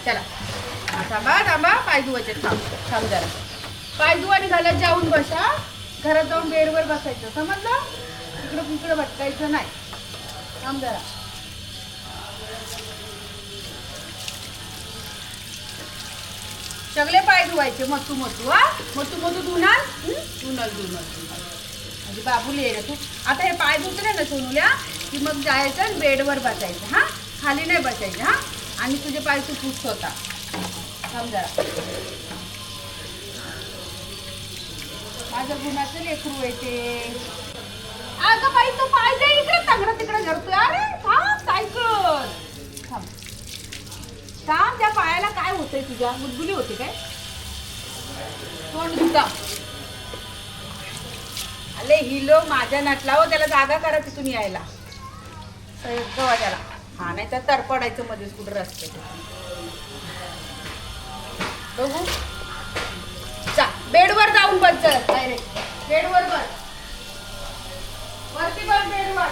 चला थांबा थांबा, पाय धुवायचे. थांब थांब जरा, पाय धुवा आणि घालत जाऊन बसा. घरात जाऊन बेडवर बसायचं, समजलं? इकडं इकडं भटकायचं नाही. थांब जरा. सगळे पाय धुवायचे मटू मटू. हा मटू मटू धुणार. धुणार धुणार म्हणजे बाबूला ये ना तू. आता हे पाय धुतले ना सोनूल्या की मग जायचं आणि बेडवर बसायचं. हा खाली नाही बसायचं. हा आणि तुझे पाय तू पुस होता. थांब जरा. माझं गुणाचं लेकरू येते. अगं बाई तो पाय दे इकडे, तंगडं तिकडे धरतोय. अरे थांब सायकल. थांब थांब. त्या पायाला काय होतंय तुझ्या? बुलबुली होते काय? तोंड धुता. अले हिलो माझ्या नटला हो, त्याला जागा करा तिथून यायला. गवा त्याला. हा नाही तर तरपडायचं मध्येच कुठं रस्ते. बघू. चा बेडवर जाऊन बस डायरेक्ट. बेडवर बस. वरती बस बेडवर.